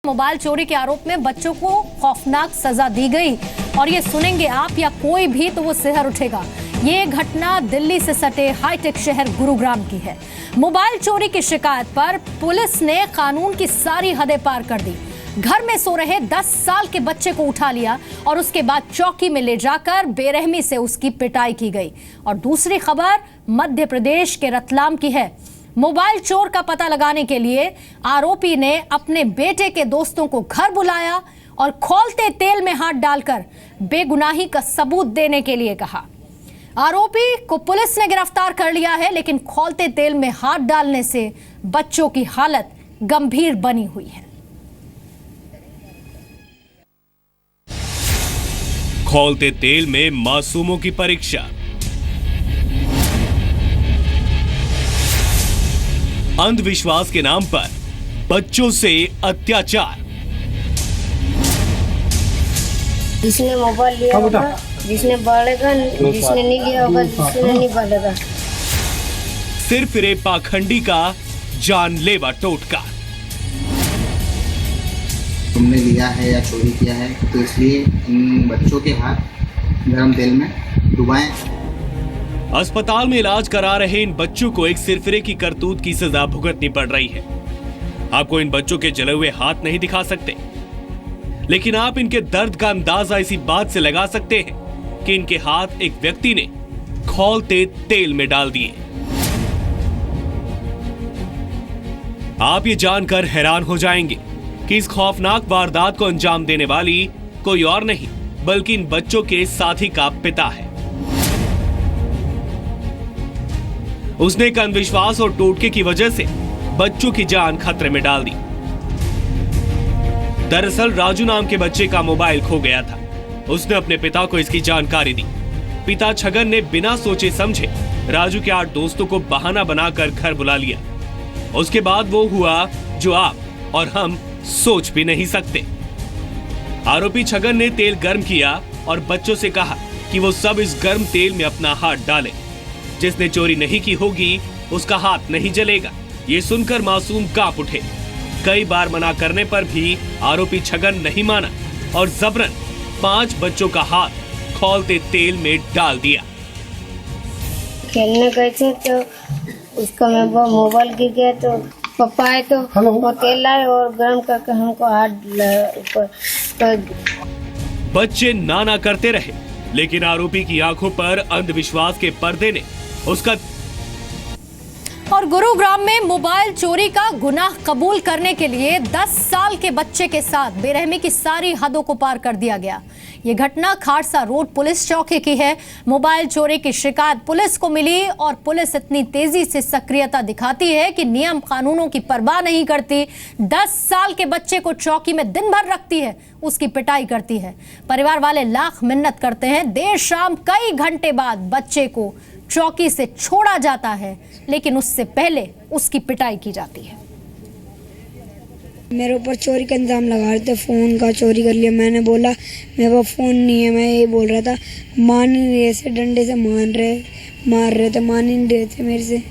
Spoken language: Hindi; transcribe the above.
मोबाइल चोरी के आरोप में बच्चों को खौफनाक सजा दी गई और ये सुनेंगे आप या कोई भी तो वो सिहर उठेगा। ये घटना दिल्ली से सटे हाईटेक शहर गुरुग्राम की है। मोबाइल चोरी की शिकायत पर पुलिस ने कानून की सारी हदें पार कर दी। घर में सो रहे 10 साल के बच्चे को उठा लिया और उसके बाद चौकी में ले जाकर बेरहमी से उसकी पिटाई की गई। और दूसरी खबर मध्य प्रदेश के रतलाम की है। मोबाइल चोर का पता लगाने के लिए आरोपी ने अपने बेटे के दोस्तों को घर बुलाया और खौलते तेल में हाथ डालकर बेगुनाही का सबूत देने के लिए कहा। आरोपी को पुलिस ने गिरफ्तार कर लिया है, लेकिन खौलते तेल में हाथ डालने से बच्चों की हालत गंभीर बनी हुई है। खौलते तेल में मासूमों की परीक्षा। अंधविश्वास के नाम पर बच्चों से अत्याचार। जिसने मोबाइल लिया होगा, जिसने बढ़ेगा, जिसने नहीं लिया होगा, जिसने नहीं बढ़ेगा। सिर फिरे पाखंडी का जानलेवा टोटका। तुमने लिया है या चोरी किया है तो इसलिए इन बच्चों के हाथ गरम तेल में डुबाएं। अस्पताल में इलाज करा रहे इन बच्चों को एक सिरफिरे की करतूत की सजा भुगतनी पड़ रही है। आपको इन बच्चों के जले हुए हाथ नहीं दिखा सकते, लेकिन आप इनके दर्द का अंदाजा इसी बात से लगा सकते हैं कि इनके हाथ एक व्यक्ति ने खौलते तेल में डाल दिए। आप ये जानकर हैरान हो जाएंगे कि इस खौफनाक वारदात को अंजाम देने वाली कोई और नहीं बल्कि इन बच्चों के साथी का पिता है। उसने एक अंधविश्वास और टोटके की वजह से बच्चों की जान खतरे में डाल दी। दरअसल राजू नाम के बच्चे का मोबाइल खो गया था। उसने अपने पिता को इसकी जानकारी दी। पिता छगन ने बिना सोचे समझे राजू के 8 दोस्तों को बहाना बनाकर घर बुला लिया। उसके बाद वो हुआ जो आप और हम सोच भी नहीं सकते। आरोपी छगन ने तेल गर्म किया और बच्चों से कहा कि वो सब इस गर्म तेल में अपना हाथ डालें। जिसने चोरी नहीं की होगी उसका हाथ नहीं जलेगा। ये सुनकर मासूम कांप उठे। कई बार मना करने पर भी आरोपी छगन नहीं माना और जबरन 5 बच्चों का हाथ खौलते तेल में डाल दिया। खेलने गए थे तो उसका मोबाइल गिर गया तो पापा आए तो वो तेल लाए और गर्म करके हमको हाथ ऊपर। बच्चे नाना करते रहे, लेकिन आरोपी की आंखों पर अंधविश्वास के पर्दे ने उसका। और गुरुग्राम में मोबाइल चोरी का गुनाह कबूल करने के लिए 10 साल के बच्चे के साथ बेरहमी की सारी हदों को पार कर दिया गया। ये घटना खारसा रोड पुलिस चौकी की है। मोबाइल चोरी की शिकायत पुलिस को मिली और पुलिस इतनी तेजी से सक्रियता दिखाती है कि नियम कानूनों की परवाह नहीं करती। 10 साल के बच्चे को चौकी में दिन भर रखती है, उसकी पिटाई करती है। परिवार वाले लाख मिन्नत करते हैं। देर शाम कई घंटे बाद बच्चे को चौकी से छोड़ा जाता है, लेकिन उससे पहले उसकी पिटाई की जाती है। मेरे ऊपर चोरी का इल्जाम लगा रहे थे, फ़ोन का चोरी कर लिया। मैंने बोला मेरे पास फ़ोन नहीं है, मैं ये बोल रहा था। मान ही नहीं रहे थे, डंडे से मार रहे थे, मान ही नहीं रहे थे मेरे से।